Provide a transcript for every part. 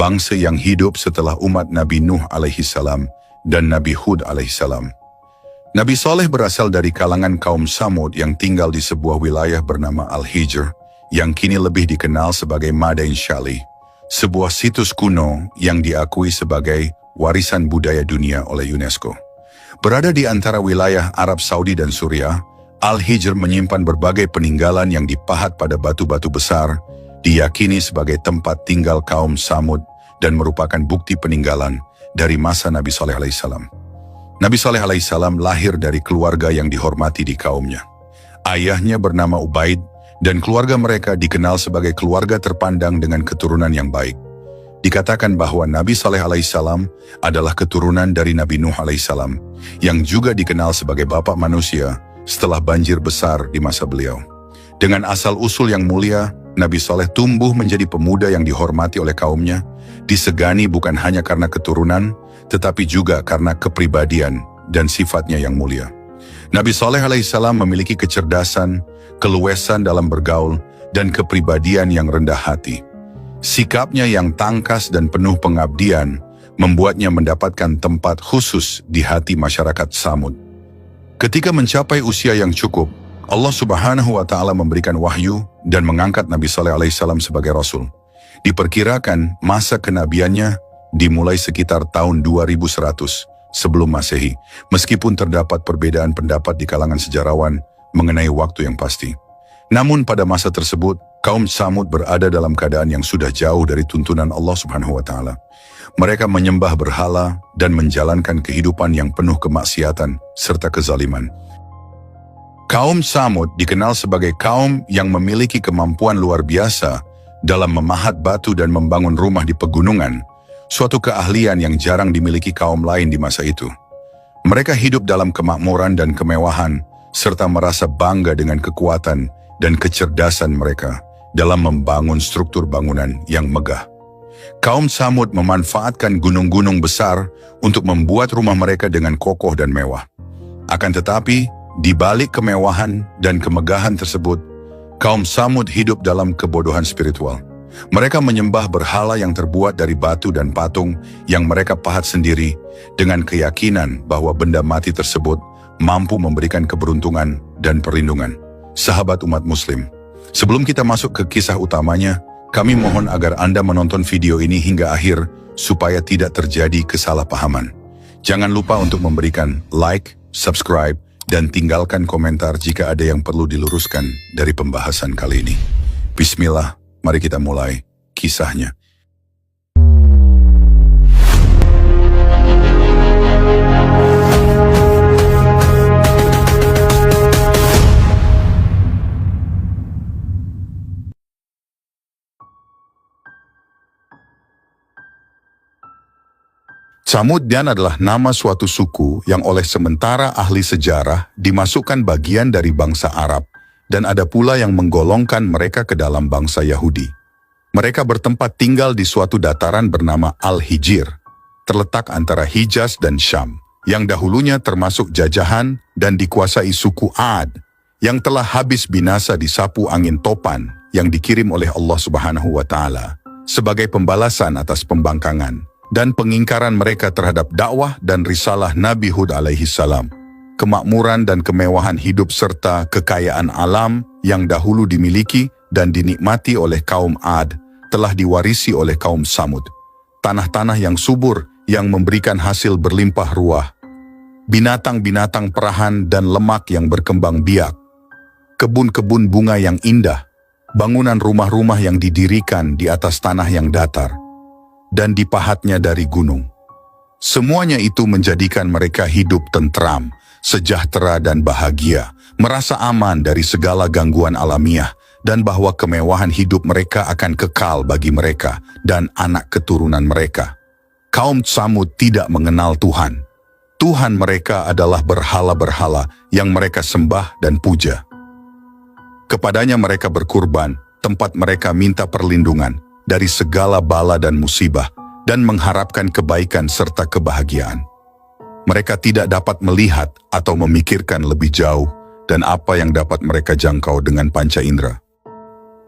bangsa yang hidup setelah umat Nabi Nuh alaihissalam dan Nabi Hud alaihissalam. Nabi Saleh berasal dari kalangan kaum Samud yang tinggal di sebuah wilayah bernama Al-Hijr, yang kini lebih dikenal sebagai Madain Shalih, sebuah situs kuno yang diakui sebagai warisan budaya dunia oleh UNESCO. Berada di antara wilayah Arab Saudi dan Suriah, Al-Hijr menyimpan berbagai peninggalan yang dipahat pada batu-batu besar, diyakini sebagai tempat tinggal kaum Samud dan merupakan bukti peninggalan dari masa Nabi Saleh alaihissalam. Nabi Saleh alaihissalam lahir dari keluarga yang dihormati di kaumnya. Ayahnya bernama Ubaid dan keluarga mereka dikenal sebagai keluarga terpandang dengan keturunan yang baik. Dikatakan bahwa Nabi Saleh alaihissalam adalah keturunan dari Nabi Nuh alaihissalam yang juga dikenal sebagai bapak manusia setelah banjir besar di masa beliau. Dengan asal-usul yang mulia, Nabi Saleh tumbuh menjadi pemuda yang dihormati oleh kaumnya, disegani bukan hanya karena keturunan, tetapi juga karena kepribadian dan sifatnya yang mulia. Nabi Saleh alaihissalam memiliki kecerdasan, keluasan dalam bergaul, dan kepribadian yang rendah hati. Sikapnya yang tangkas dan penuh pengabdian membuatnya mendapatkan tempat khusus di hati masyarakat Samud. Ketika mencapai usia yang cukup, Allah Subhanahu wa Ta'ala memberikan wahyu dan mengangkat Nabi Saleh alaihissalam sebagai Rasul. Diperkirakan masa kenabiannya dimulai sekitar tahun 2100 sebelum Masehi, meskipun terdapat perbedaan pendapat di kalangan sejarawan mengenai waktu yang pasti. Namun pada masa tersebut, kaum Samud berada dalam keadaan yang sudah jauh dari tuntunan Allah Subhanahu wa Ta'ala. Mereka menyembah berhala dan menjalankan kehidupan yang penuh kemaksiatan serta kezaliman. Kaum Samud dikenal sebagai kaum yang memiliki kemampuan luar biasa dalam memahat batu dan membangun rumah di pegunungan, suatu keahlian yang jarang dimiliki kaum lain di masa itu. Mereka hidup dalam kemakmuran dan kemewahan, serta merasa bangga dengan kekuatan dan kecerdasan mereka dalam membangun struktur bangunan yang megah. Kaum Samud memanfaatkan gunung-gunung besar untuk membuat rumah mereka dengan kokoh dan mewah. Akan tetapi, di balik kemewahan dan kemegahan tersebut, kaum Samud hidup dalam kebodohan spiritual. Mereka menyembah berhala yang terbuat dari batu dan patung yang mereka pahat sendiri dengan keyakinan bahwa benda mati tersebut mampu memberikan keberuntungan dan perlindungan. Sahabat umat muslim, sebelum kita masuk ke kisah utamanya, kami mohon agar Anda menonton video ini hingga akhir supaya tidak terjadi kesalahpahaman. Jangan lupa untuk memberikan like, subscribe, dan tinggalkan komentar jika ada yang perlu diluruskan dari pembahasan kali ini. Bismillah, mari kita mulai kisahnya. Samudyan adalah nama suatu suku yang oleh sementara ahli sejarah dimasukkan bagian dari bangsa Arab, dan ada pula yang menggolongkan mereka ke dalam bangsa Yahudi. Mereka bertempat tinggal di suatu dataran bernama Al-Hijr, terletak antara Hijaz dan Syam, yang dahulunya termasuk jajahan dan dikuasai suku Ad, yang telah habis binasa disapu angin topan yang dikirim oleh Allah Subhanahu wa Ta'ala sebagai pembalasan atas pembangkangan dan pengingkaran mereka terhadap dakwah dan risalah Nabi Hud alaihissalam. Kemakmuran dan kemewahan hidup serta kekayaan alam yang dahulu dimiliki dan dinikmati oleh kaum Ad telah diwarisi oleh kaum Samud. Tanah-tanah yang subur yang memberikan hasil berlimpah ruah, binatang-binatang perahan dan lemak yang berkembang biak, kebun-kebun bunga yang indah, bangunan rumah-rumah yang didirikan di atas tanah yang datar, dan dipahatnya dari gunung. Semuanya itu menjadikan mereka hidup tentram, sejahtera dan bahagia, merasa aman dari segala gangguan alamiah, dan bahwa kemewahan hidup mereka akan kekal bagi mereka dan anak keturunan mereka. Kaum Samud tidak mengenal Tuhan. Tuhan mereka adalah berhala-berhala yang mereka sembah dan puja. Kepadanya mereka berkurban, tempat mereka minta perlindungan dari segala bala dan musibah, dan mengharapkan kebaikan serta kebahagiaan. Mereka tidak dapat melihat atau memikirkan lebih jauh dan apa yang dapat mereka jangkau dengan panca indera.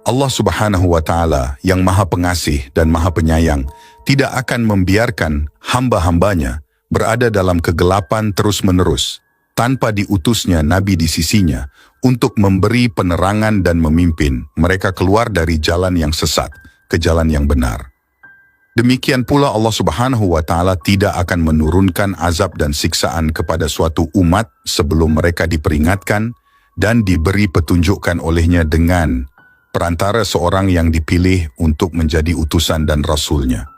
Allah Subhanahu wa Ta'ala yang Maha Pengasih dan Maha Penyayang tidak akan membiarkan hamba-hambanya berada dalam kegelapan terus-menerus, tanpa diutusnya Nabi di sisinya untuk memberi penerangan dan memimpin mereka keluar dari jalan yang sesat ke jalan yang benar. Demikian pula Allah Subhanahu wa Ta'ala tidak akan menurunkan azab dan siksaan kepada suatu umat sebelum mereka diperingatkan dan diberi petunjukkan olehnya dengan perantara seorang yang dipilih untuk menjadi utusan dan rasulnya.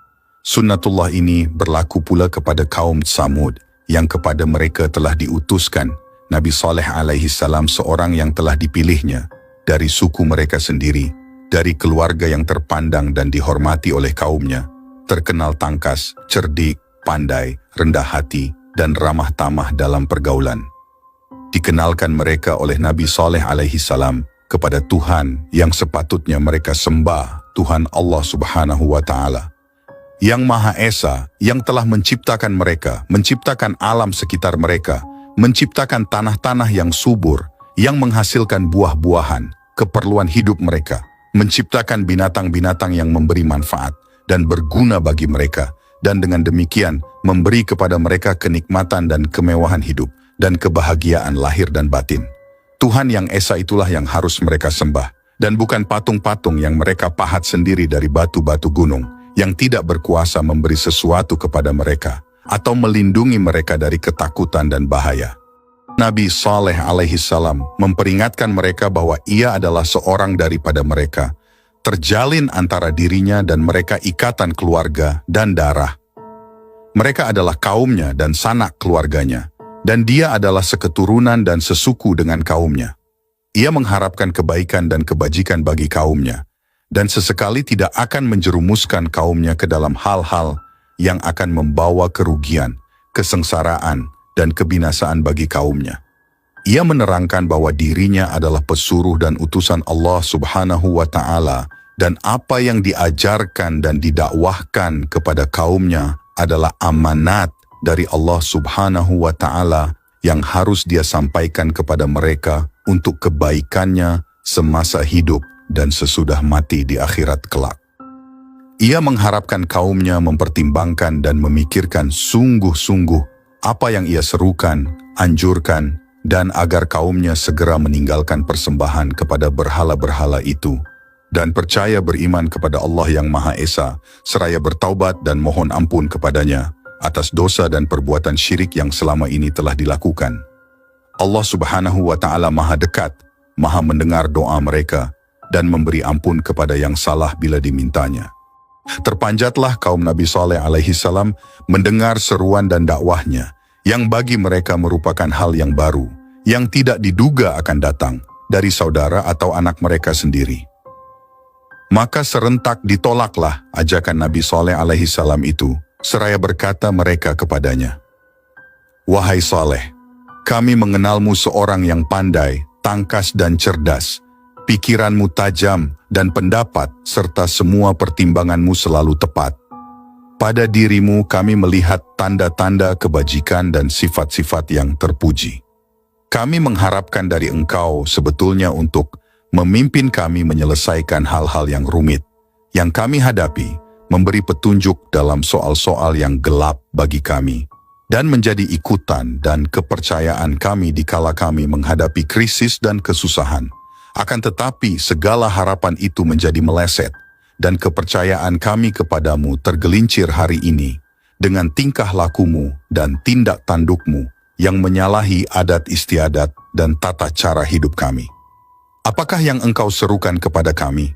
Sunnatullah ini berlaku pula kepada kaum Tsamud yang kepada mereka telah diutuskan Nabi Saleh alaihi salam, seorang yang telah dipilihnya dari suku mereka sendiri, dari keluarga yang terpandang dan dihormati oleh kaumnya, terkenal tangkas, cerdik, pandai, rendah hati, dan ramah tamah dalam pergaulan. Dikenalkan mereka oleh Nabi Saleh alaihi salam kepada Tuhan yang sepatutnya mereka sembah, Tuhan Allah Subhanahu wa Ta'ala, yang Maha Esa, yang telah menciptakan mereka, menciptakan alam sekitar mereka, menciptakan tanah-tanah yang subur, yang menghasilkan buah-buahan, keperluan hidup mereka, menciptakan binatang-binatang yang memberi manfaat dan berguna bagi mereka, dan dengan demikian memberi kepada mereka kenikmatan dan kemewahan hidup, dan kebahagiaan lahir dan batin. Tuhan yang Esa itulah yang harus mereka sembah, dan bukan patung-patung yang mereka pahat sendiri dari batu-batu gunung, yang tidak berkuasa memberi sesuatu kepada mereka, atau melindungi mereka dari ketakutan dan bahaya. Nabi Saleh alaihi salam memperingatkan mereka bahwa ia adalah seorang daripada mereka, terjalin antara dirinya dan mereka ikatan keluarga dan darah. Mereka adalah kaumnya dan sanak keluarganya, dan dia adalah seketurunan dan sesuku dengan kaumnya. Ia mengharapkan kebaikan dan kebajikan bagi kaumnya, dan sesekali tidak akan menjerumuskan kaumnya ke dalam hal-hal yang akan membawa kerugian, kesengsaraan, dan kebinasaan bagi kaumnya. Ia menerangkan bahwa dirinya adalah pesuruh dan utusan Allah Subhanahu wa Ta'ala, dan apa yang diajarkan dan didakwahkan kepada kaumnya adalah amanat dari Allah Subhanahu wa Ta'ala yang harus dia sampaikan kepada mereka untuk kebaikannya semasa hidup dan sesudah mati di akhirat kelak. Ia mengharapkan kaumnya mempertimbangkan dan memikirkan sungguh-sungguh apa yang ia serukan, anjurkan, dan agar kaumnya segera meninggalkan persembahan kepada berhala-berhala itu, dan percaya beriman kepada Allah yang Maha Esa, seraya bertaubat dan mohon ampun kepadanya atas dosa dan perbuatan syirik yang selama ini telah dilakukan. Allah Subhanahu wa Ta'ala Maha dekat, Maha mendengar doa mereka, dan memberi ampun kepada yang salah bila dimintanya. Terpanjatlah kaum Nabi Saleh alaihi salam mendengar seruan dan dakwahnya, yang bagi mereka merupakan hal yang baru, yang tidak diduga akan datang dari saudara atau anak mereka sendiri. Maka serentak ditolaklah ajakan Nabi Saleh alaihi salam itu, seraya berkata mereka kepadanya, "Wahai Saleh, kami mengenalmu seorang yang pandai, tangkas dan cerdas, pikiranmu tajam dan pendapat serta semua pertimbanganmu selalu tepat. Pada dirimu kami melihat tanda-tanda kebajikan dan sifat-sifat yang terpuji. Kami mengharapkan dari engkau sebetulnya untuk memimpin kami menyelesaikan hal-hal yang rumit, yang kami hadapi, memberi petunjuk dalam soal-soal yang gelap bagi kami, dan menjadi ikutan dan kepercayaan kami dikala kami menghadapi krisis dan kesusahan. Akan tetapi segala harapan itu menjadi meleset, dan kepercayaan kami kepadamu tergelincir hari ini dengan tingkah lakumu dan tindak tandukmu yang menyalahi adat istiadat dan tata cara hidup kami. Apakah yang engkau serukan kepada kami?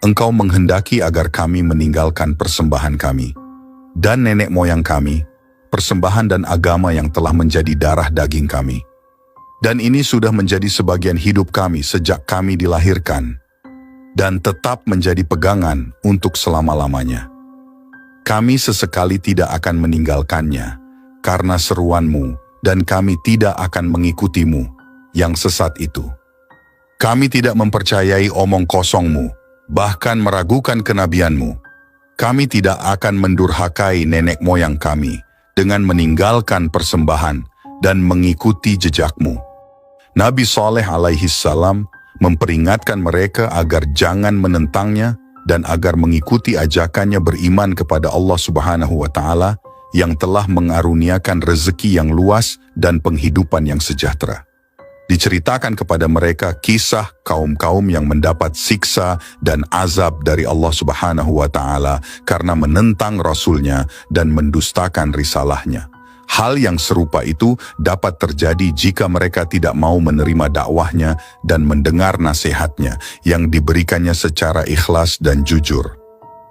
Engkau menghendaki agar kami meninggalkan persembahan kami dan nenek moyang kami, persembahan dan agama yang telah menjadi darah daging kami. Dan ini sudah menjadi sebagian hidup kami sejak kami dilahirkan, dan tetap menjadi pegangan untuk selama-lamanya. Kami sesekali tidak akan meninggalkannya karena seruanmu, dan kami tidak akan mengikutimu yang sesat itu. Kami tidak mempercayai omong kosongmu, bahkan meragukan kenabianmu. Kami tidak akan mendurhakai nenek moyang kami dengan meninggalkan persembahan dan mengikuti jejakmu." Nabi Saleh alaihi salam memperingatkan mereka agar jangan menentangnya dan agar mengikuti ajakannya beriman kepada Allah Subhanahu wa Ta'ala yang telah mengaruniakan rezeki yang luas dan penghidupan yang sejahtera. Diceritakan kepada mereka kisah kaum-kaum yang mendapat siksa dan azab dari Allah Subhanahu wa Ta'ala karena menentang Rasulnya dan mendustakan risalahnya. Hal yang serupa itu dapat terjadi jika mereka tidak mau menerima dakwahnya dan mendengar nasihatnya yang diberikannya secara ikhlas dan jujur.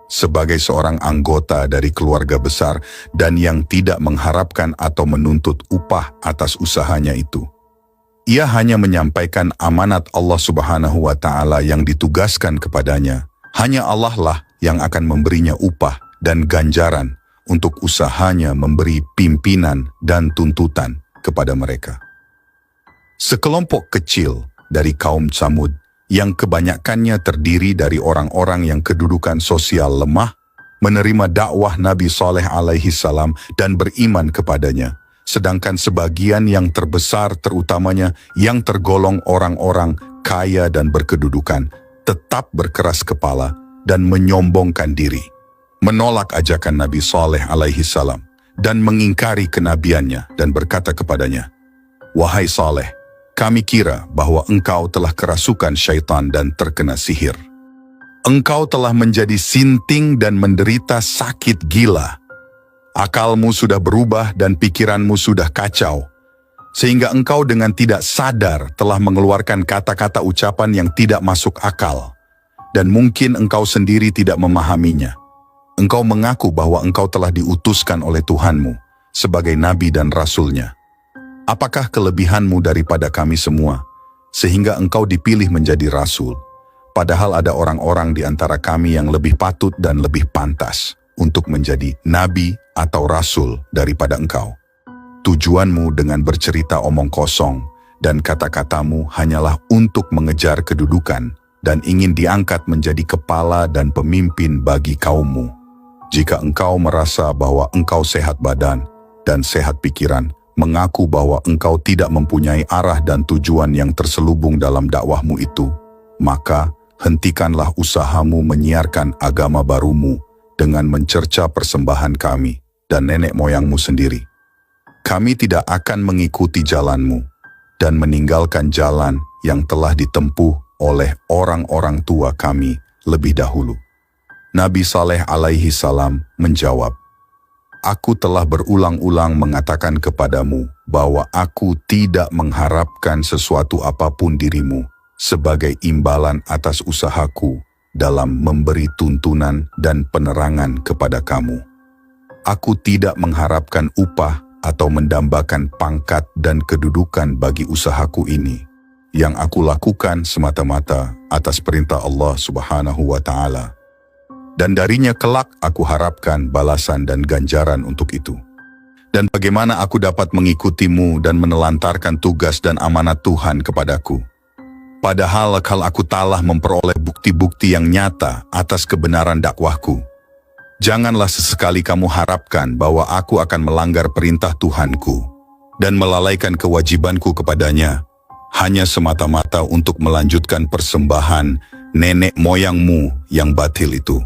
Sebagai seorang anggota dari keluarga besar dan yang tidak mengharapkan atau menuntut upah atas usahanya itu, ia hanya menyampaikan amanat Allah Subhanahu wa Ta'ala yang ditugaskan kepadanya. Hanya Allah lah yang akan memberinya upah dan ganjaran untuk usahanya memberi pimpinan dan tuntutan kepada mereka. Sekelompok kecil dari kaum Tsamud yang kebanyakannya terdiri dari orang-orang yang kedudukan sosial lemah, menerima dakwah Nabi Saleh alaihi salam dan beriman kepadanya. Sedangkan sebagian yang terbesar terutamanya yang tergolong orang-orang kaya dan berkedudukan tetap berkeras kepala dan menyombongkan diri, menolak ajakan Nabi Saleh alaihi salam dan mengingkari kenabiannya dan berkata kepadanya, "Wahai Saleh, kami kira bahwa engkau telah kerasukan syaitan dan terkena sihir. Engkau telah menjadi sinting dan menderita sakit gila. Akalmu sudah berubah dan pikiranmu sudah kacau, sehingga engkau dengan tidak sadar telah mengeluarkan kata-kata ucapan yang tidak masuk akal, dan mungkin engkau sendiri tidak memahaminya. Engkau mengaku bahwa engkau telah diutuskan oleh Tuhanmu sebagai nabi dan rasulnya. Apakah kelebihanmu daripada kami semua, sehingga engkau dipilih menjadi rasul, padahal ada orang-orang di antara kami yang lebih patut dan lebih pantas untuk menjadi nabi atau rasul daripada engkau. Tujuanmu dengan bercerita omong kosong dan kata-katamu hanyalah untuk mengejar kedudukan dan ingin diangkat menjadi kepala dan pemimpin bagi kaummu. Jika engkau merasa bahwa engkau sehat badan dan sehat pikiran, mengaku bahwa engkau tidak mempunyai arah dan tujuan yang terselubung dalam dakwahmu itu, maka hentikanlah usahamu menyiarkan agama barumu dengan mencerca persembahan kami dan nenek moyangmu sendiri. Kami tidak akan mengikuti jalanmu dan meninggalkan jalan yang telah ditempuh oleh orang-orang tua kami lebih dahulu." Nabi Saleh alaihi salam menjawab, "Aku telah berulang-ulang mengatakan kepadamu bahwa aku tidak mengharapkan sesuatu apapun dirimu sebagai imbalan atas usahaku dalam memberi tuntunan dan penerangan kepada kamu. Aku tidak mengharapkan upah atau mendambakan pangkat dan kedudukan bagi usahaku ini. Yang aku lakukan semata-mata atas perintah Allah Subhanahu wa Ta'ala. Dan darinya kelak aku harapkan balasan dan ganjaran untuk itu. Dan bagaimana aku dapat mengikutimu dan menelantarkan tugas dan amanat Tuhan kepadaku? Padahal kalau aku telah memperoleh bukti-bukti yang nyata atas kebenaran dakwahku. Janganlah sesekali kamu harapkan bahwa aku akan melanggar perintah Tuhanku dan melalaikan kewajibanku kepadanya, hanya semata-mata untuk melanjutkan persembahan nenek moyangmu yang batil itu.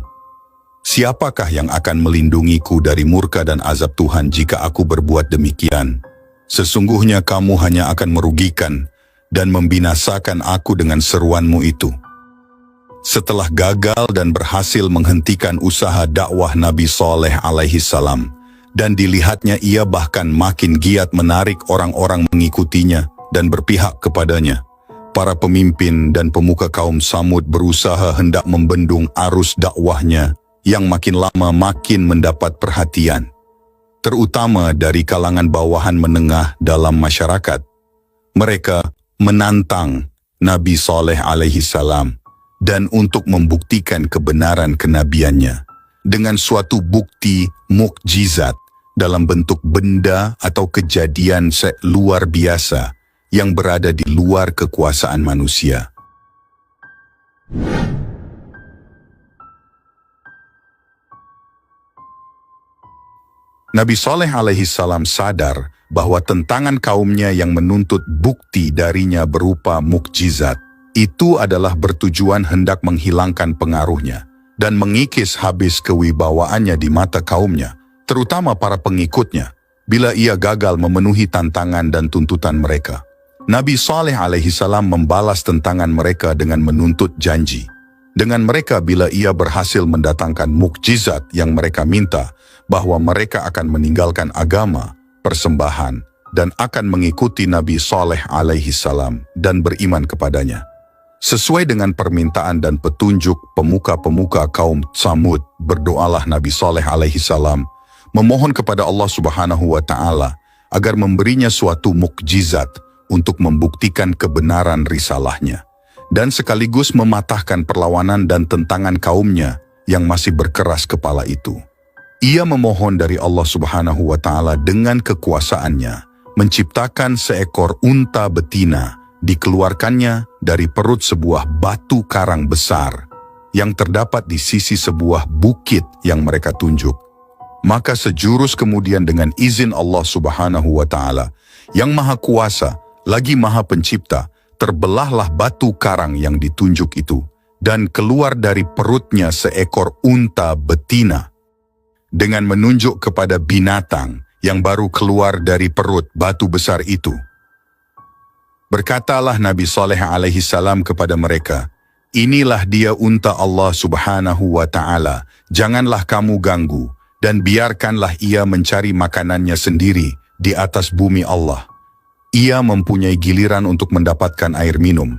Siapakah yang akan melindungiku dari murka dan azab Tuhan jika aku berbuat demikian? Sesungguhnya kamu hanya akan merugikan dan membinasakan aku dengan seruanmu itu." Setelah gagal dan berhasil menghentikan usaha dakwah Nabi Saleh alaihi salam, dan dilihatnya ia bahkan makin giat menarik orang-orang mengikutinya dan berpihak kepadanya, para pemimpin dan pemuka kaum Tsamud berusaha hendak membendung arus dakwahnya yang makin lama makin mendapat perhatian, terutama dari kalangan bawahan menengah dalam masyarakat. Mereka menantang Nabi Saleh alaihi salam dan untuk membuktikan kebenaran kenabiannya dengan suatu bukti mukjizat dalam bentuk benda atau kejadian luar biasa yang berada di luar kekuasaan manusia. Nabi Saleh alaihi salam sadar bahwa tentangan kaumnya yang menuntut bukti darinya berupa mukjizat itu adalah bertujuan hendak menghilangkan pengaruhnya dan mengikis habis kewibawaannya di mata kaumnya, terutama para pengikutnya, bila ia gagal memenuhi tantangan dan tuntutan mereka. Nabi Saleh alaihi salam membalas tentangan mereka dengan menuntut janji dengan mereka bila ia berhasil mendatangkan mukjizat yang mereka minta, bahwa mereka akan meninggalkan agama, persembahan, dan akan mengikuti Nabi Saleh alaihi salam dan beriman kepadanya. Sesuai dengan permintaan dan petunjuk pemuka-pemuka kaum Tsamud, berdoalah Nabi Saleh alaihi salam memohon kepada Allah Subhanahu wa Ta'ala agar memberinya suatu mukjizat untuk membuktikan kebenaran risalahnya, dan sekaligus mematahkan perlawanan dan tentangan kaumnya yang masih berkeras kepala itu. Ia memohon dari Allah Subhanahu wa Ta'ala dengan kekuasaannya, menciptakan seekor unta betina, dikeluarkannya dari perut sebuah batu karang besar yang terdapat di sisi sebuah bukit yang mereka tunjuk. Maka sejurus kemudian dengan izin Allah Subhanahu wa Ta'ala yang Maha Kuasa lagi Maha Pencipta, terbelahlah batu karang yang ditunjuk itu, dan keluar dari perutnya seekor unta betina. Dengan menunjuk kepada binatang yang baru keluar dari perut batu besar itu, berkatalah Nabi Saleh alaihi salam kepada mereka, "Inilah dia unta Allah Subhanahu wa Ta'ala, janganlah kamu ganggu, dan biarkanlah ia mencari makanannya sendiri di atas bumi Allah. Ia mempunyai giliran untuk mendapatkan air minum,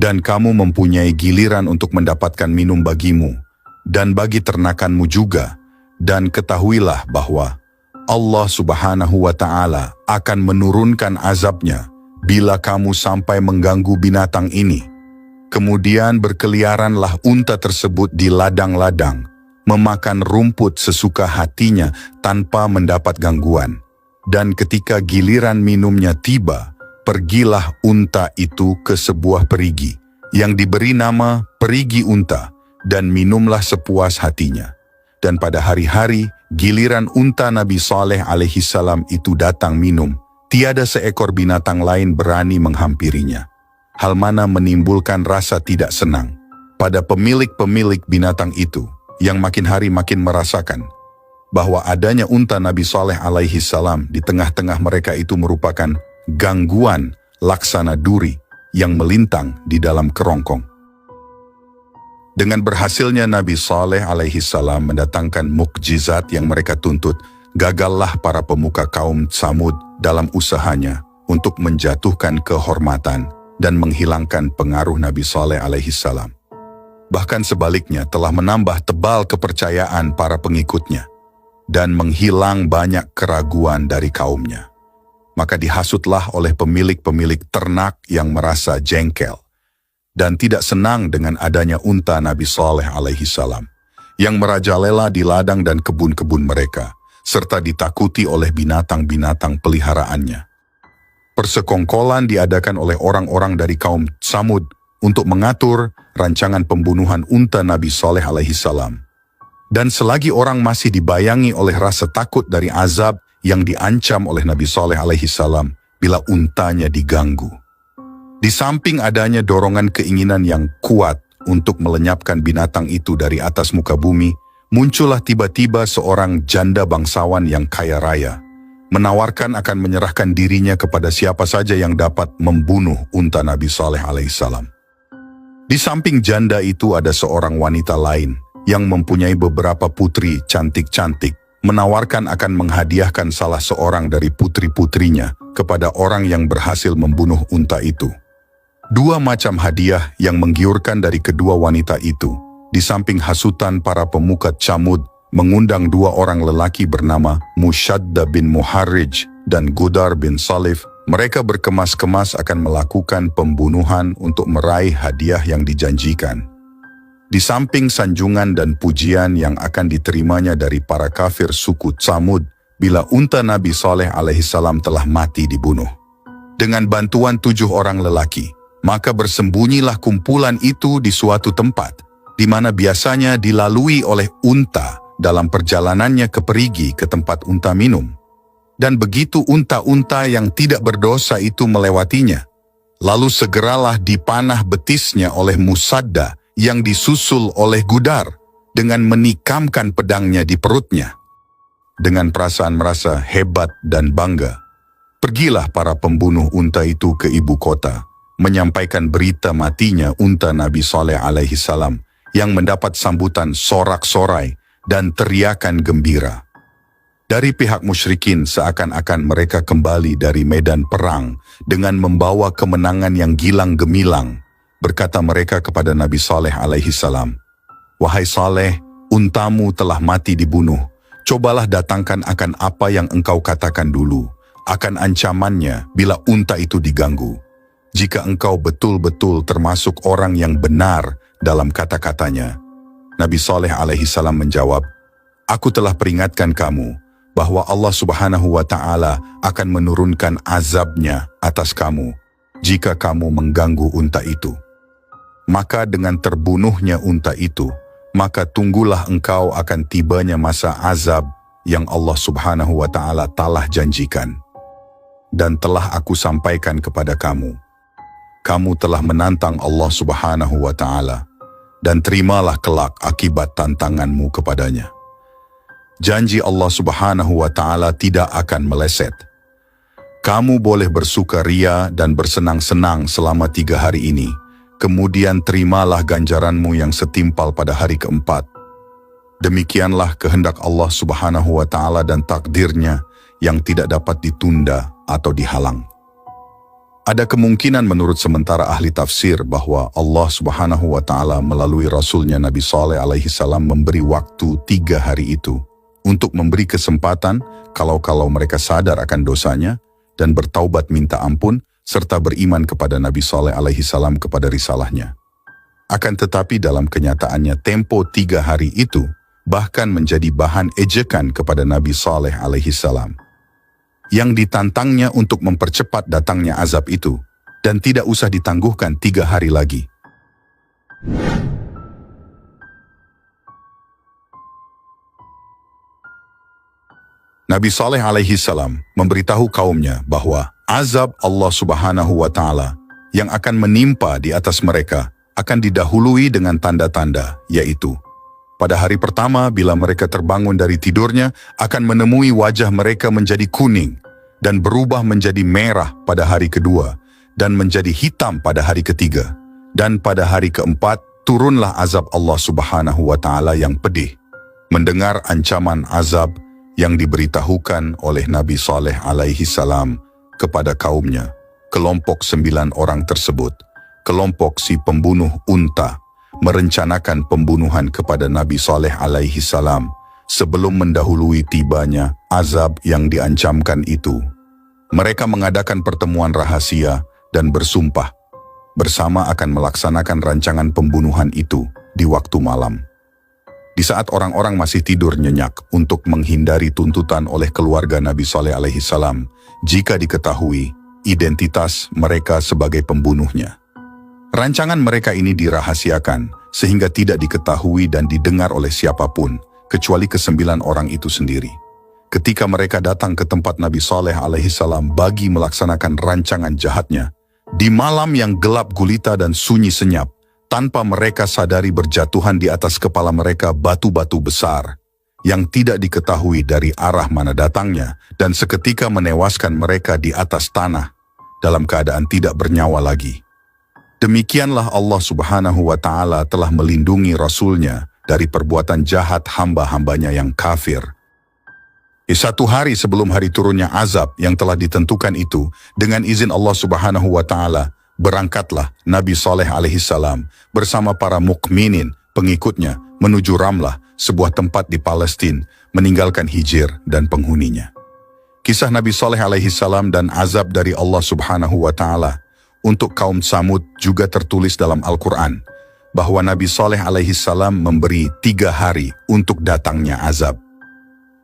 dan kamu mempunyai giliran untuk mendapatkan minum bagimu, dan bagi ternakanmu juga, dan ketahuilah bahwa Allah Subhanahu wa Ta'ala akan menurunkan azabnya bila kamu sampai mengganggu binatang ini." Kemudian berkeliaranlah unta tersebut di ladang-ladang, memakan rumput sesuka hatinya tanpa mendapat gangguan. Dan ketika giliran minumnya tiba, pergilah unta itu ke sebuah perigi, yang diberi nama perigi unta, dan minumlah sepuas hatinya. Dan pada hari-hari, giliran unta Nabi Saleh alaihi salam itu datang minum, tiada seekor binatang lain berani menghampirinya. Hal mana menimbulkan rasa tidak senang pada pemilik-pemilik binatang itu, yang makin hari makin merasakan bahwa adanya unta Nabi Saleh alaihi salam di tengah-tengah mereka itu merupakan gangguan laksana duri yang melintang di dalam kerongkong. Dengan berhasilnya Nabi Saleh alaihi salam mendatangkan mukjizat yang mereka tuntut, gagallah para pemuka kaum Tsamud dalam usahanya untuk menjatuhkan kehormatan dan menghilangkan pengaruh Nabi Saleh alaihi salam. Bahkan sebaliknya telah menambah tebal kepercayaan para pengikutnya dan menghilang banyak keraguan dari kaumnya. Maka dihasutlah oleh pemilik-pemilik ternak yang merasa jengkel dan tidak senang dengan adanya unta Nabi Saleh alaihi salam yang merajalela di ladang dan kebun-kebun mereka, serta ditakuti oleh binatang-binatang peliharaannya. Persekongkolan diadakan oleh orang-orang dari kaum Tsamud untuk mengatur rancangan pembunuhan unta Nabi Saleh alaihi salam. Dan selagi orang masih dibayangi oleh rasa takut dari azab yang diancam oleh Nabi Saleh alaihi salam bila untanya diganggu, di samping adanya dorongan keinginan yang kuat untuk melenyapkan binatang itu dari atas muka bumi, muncullah tiba-tiba seorang janda bangsawan yang kaya raya, menawarkan akan menyerahkan dirinya kepada siapa saja yang dapat membunuh unta Nabi Saleh alaihi salam. Di samping janda itu ada seorang wanita lain yang mempunyai beberapa putri cantik-cantik, menawarkan akan menghadiahkan salah seorang dari putri-putrinya kepada orang yang berhasil membunuh unta itu. Dua macam hadiah yang menggiurkan dari kedua wanita itu, di samping hasutan para pemuka Tsamud, mengundang dua orang lelaki bernama Mushadda bin Muharrij dan Gudar bin Salif. Mereka berkemas-kemas akan melakukan pembunuhan untuk meraih hadiah yang dijanjikan. Di samping sanjungan dan pujian yang akan diterimanya dari para kafir suku Tsamud bila unta Nabi Saleh alaihi salam telah mati dibunuh. Dengan bantuan 7 orang lelaki, maka bersembunyilah kumpulan itu di suatu tempat, di mana biasanya dilalui oleh unta dalam perjalanannya ke perigi ke tempat unta minum. Dan begitu unta-unta yang tidak berdosa itu melewatinya, lalu segeralah dipanah betisnya oleh Musadda yang disusul oleh Gudar, dengan menikamkan pedangnya di perutnya. Dengan perasaan merasa hebat dan bangga, pergilah para pembunuh unta itu ke ibu kota, menyampaikan berita matinya unta Nabi Saleh alaihi salam yang mendapat sambutan sorak-sorai dan teriakan gembira. Dari pihak musyrikin seakan-akan mereka kembali dari medan perang dengan membawa kemenangan yang gilang gemilang. Berkata mereka kepada Nabi Saleh alaihi salam, "Wahai Saleh, untamu telah mati dibunuh. Cobalah datangkan akan apa yang engkau katakan dulu, akan ancamannya bila unta itu diganggu. Jika engkau betul-betul termasuk orang yang benar dalam kata-katanya." Nabi Saleh alaihi salam menjawab, "Aku telah peringatkan kamu bahwa Allah Subhanahu wa Ta'ala akan menurunkan azabnya atas kamu jika kamu mengganggu unta itu. Maka dengan terbunuhnya unta itu, maka tunggulah engkau akan tibanya masa azab yang Allah Subhanahu wa Ta'ala telah janjikan. Dan telah aku sampaikan kepada kamu, kamu telah menantang Allah Subhanahu wa Ta'ala, dan terimalah kelak akibat tantanganmu kepadanya. Janji Allah Subhanahu wa Ta'ala tidak akan meleset. Kamu boleh bersukaria dan bersenang-senang selama 3 hari ini, kemudian terimalah ganjaranmu yang setimpal pada hari keempat. Demikianlah kehendak Allah Subhanahu wa Ta'ala dan takdirnya yang tidak dapat ditunda atau dihalang." Ada kemungkinan menurut sementara ahli tafsir bahwa Allah Subhanahu wa Ta'ala melalui Rasulnya Nabi Saleh alaihi salam memberi waktu 3 hari itu untuk memberi kesempatan kalau mereka sadar akan dosanya dan bertaubat minta ampun serta beriman kepada Nabi Saleh alaihi salam kepada risalahnya. Akan tetapi dalam kenyataannya tempo 3 hari itu bahkan menjadi bahan ejekan kepada Nabi Saleh alaihi salam, yang ditantangnya untuk mempercepat datangnya azab itu dan tidak usah ditangguhkan 3 hari lagi. Nabi Saleh alaihi salam memberitahu kaumnya bahwa azab Allah Subhanahu wa Ta'ala yang akan menimpa di atas mereka akan didahului dengan tanda-tanda, yaitu pada hari pertama bila mereka terbangun dari tidurnya akan menemui wajah mereka menjadi kuning dan berubah menjadi merah pada hari kedua dan menjadi hitam pada hari ketiga, dan pada hari keempat turunlah azab Allah Subhanahu wa Ta'ala yang pedih. Mendengar ancaman azab yang diberitahukan oleh Nabi Saleh alaihi salam kepada kaumnya, kelompok 9 orang tersebut, kelompok si pembunuh unta, merencanakan pembunuhan kepada Nabi Saleh alaihi salam sebelum mendahului tibanya azab yang diancamkan itu. Mereka mengadakan pertemuan rahasia dan bersumpah bersama akan melaksanakan rancangan pembunuhan itu di waktu malam. Di saat orang-orang masih tidur nyenyak untuk menghindari tuntutan oleh keluarga Nabi Saleh alaihi salam jika diketahui identitas mereka sebagai pembunuhnya. Rancangan mereka ini dirahasiakan sehingga tidak diketahui dan didengar oleh siapapun kecuali ke-9 orang itu sendiri. Ketika mereka datang ke tempat Nabi Saleh alaihi salam bagi melaksanakan rancangan jahatnya, di malam yang gelap gulita dan sunyi senyap, tanpa mereka sadari berjatuhan di atas kepala mereka batu-batu besar yang tidak diketahui dari arah mana datangnya dan seketika menewaskan mereka di atas tanah dalam keadaan tidak bernyawa lagi. Demikianlah Allah Subhanahu wa Ta'ala telah melindungi Rasulnya dari perbuatan jahat hamba-hambanya yang kafir. Di 1 hari sebelum hari turunnya azab yang telah ditentukan itu, dengan izin Allah Subhanahu wa Ta'ala, berangkatlah Nabi Saleh alaihi salam bersama para mukminin pengikutnya menuju Ramlah, sebuah tempat di Palestina, meninggalkan Hijr dan penghuninya. Kisah Nabi Saleh alaihi salam dan azab dari Allah Subhanahu wa Ta'ala untuk kaum Samud juga tertulis dalam Al-Quran, bahwa Nabi Saleh alaihi salam memberi 3 hari untuk datangnya azab.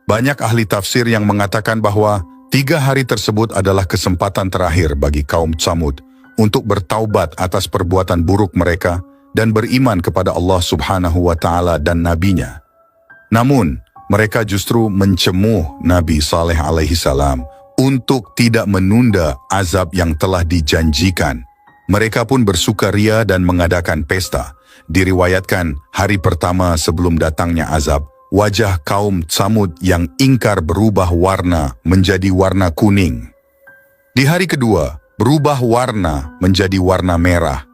Banyak ahli tafsir yang mengatakan bahwa 3 hari tersebut adalah kesempatan terakhir bagi kaum Samud untuk bertaubat atas perbuatan buruk mereka dan beriman kepada Allah Subhanahu wa Ta'ala dan Nabi-Nya. Namun, mereka justru mencemuh Nabi Saleh alaihi salam untuk tidak menunda azab yang telah dijanjikan. Mereka pun bersukaria dan mengadakan pesta Diriwayatkan hari pertama sebelum datangnya azab, wajah kaum Tsamud yang ingkar berubah warna menjadi warna kuning. Di hari kedua, berubah warna menjadi warna merah.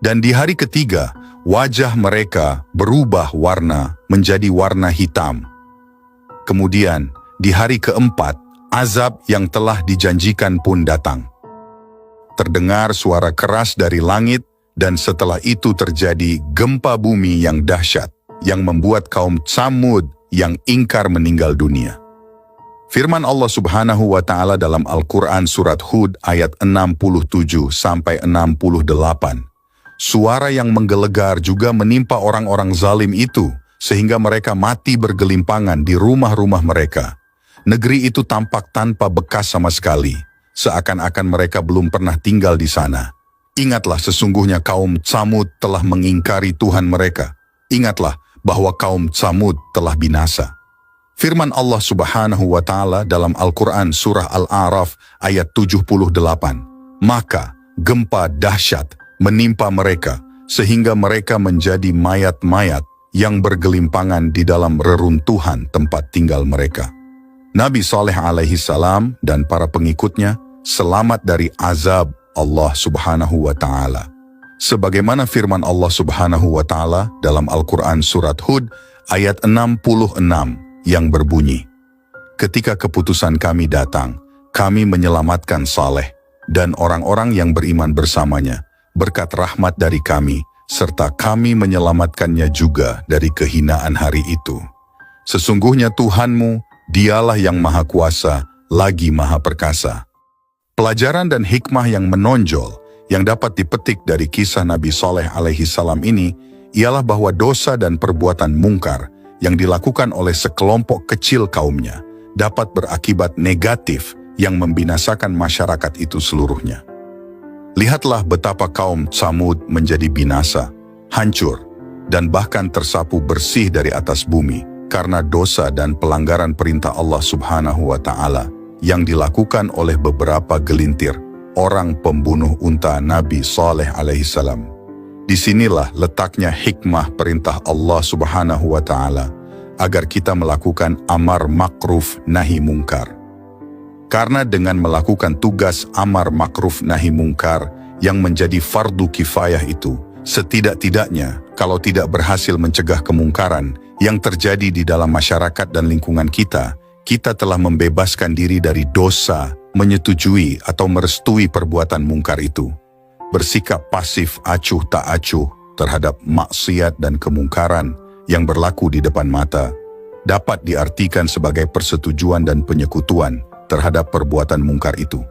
Dan di hari ketiga, wajah mereka berubah warna menjadi warna hitam. Kemudian, di hari keempat, azab yang telah dijanjikan pun datang. Terdengar suara keras dari langit, dan setelah itu terjadi gempa bumi yang dahsyat, yang membuat kaum Tsamud yang ingkar meninggal dunia. Firman Allah Subhanahu wa Ta'ala dalam Al-Quran Surat Hud ayat 67-68. Suara yang menggelegar juga menimpa orang-orang zalim itu, sehingga mereka mati bergelimpangan di rumah-rumah mereka. Negeri itu tampak tanpa bekas sama sekali, seakan-akan mereka belum pernah tinggal di sana. Ingatlah sesungguhnya kaum Tsamud telah mengingkari Tuhan mereka. Ingatlah bahwa kaum Tsamud telah binasa. Firman Allah Subhanahu wa Ta'ala dalam Al-Quran Surah Al-A'raf ayat 78. Maka gempa dahsyat menimpa mereka, sehingga mereka menjadi mayat-mayat yang bergelimpangan di dalam reruntuhan tempat tinggal mereka. Nabi Saleh alaihi salam dan para pengikutnya selamat dari azab Allah Subhanahu wa Ta'ala. Sebagaimana firman Allah Subhanahu wa Ta'ala dalam Al-Quran Surat Hud ayat 66 yang berbunyi, ketika keputusan kami datang, kami menyelamatkan Saleh dan orang-orang yang beriman bersamanya berkat rahmat dari kami, serta kami menyelamatkannya juga dari kehinaan hari itu. Sesungguhnya Tuhanmu, Dialah yang Maha Kuasa, lagi Maha Perkasa. Pelajaran dan hikmah yang menonjol yang dapat dipetik dari kisah Nabi Saleh alaihi salam ini ialah bahwa dosa dan perbuatan mungkar yang dilakukan oleh sekelompok kecil kaumnya dapat berakibat negatif yang membinasakan masyarakat itu seluruhnya. Lihatlah betapa kaum Tsamud menjadi binasa, hancur, dan bahkan tersapu bersih dari atas bumi karena dosa dan pelanggaran perintah Allah Subhanahu wa Ta'ala yang dilakukan oleh beberapa gelintir orang pembunuh unta Nabi Saleh alaihi salam. Disinilah letaknya hikmah perintah Allah Subhanahu wa Ta'ala agar kita melakukan amar makruf nahi mungkar. Karena dengan melakukan tugas amar makruf nahi mungkar yang menjadi fardu kifayah itu, setidak-tidaknya kalau tidak berhasil mencegah kemungkaran yang terjadi di dalam masyarakat dan lingkungan kita, kita telah membebaskan diri dari dosa, menyetujui atau merestui perbuatan mungkar itu. Bersikap pasif acuh tak acuh terhadap maksiat dan kemungkaran yang berlaku di depan mata dapat diartikan sebagai persetujuan dan penyekutuan terhadap perbuatan mungkar itu.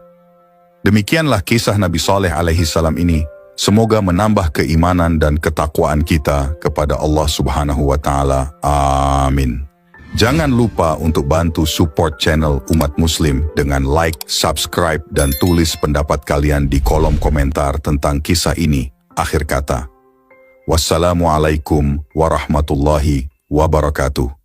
Demikianlah kisah Nabi Saleh alaihi salam ini. Semoga menambah keimanan dan ketakwaan kita kepada Allah Subhanahu wa Ta'ala. Amin. Jangan lupa untuk bantu support channel Umat Muslim dengan like, subscribe, dan tulis pendapat kalian di kolom komentar tentang kisah ini. Akhir kata, wassalamualaikum warahmatullahi wabarakatuh.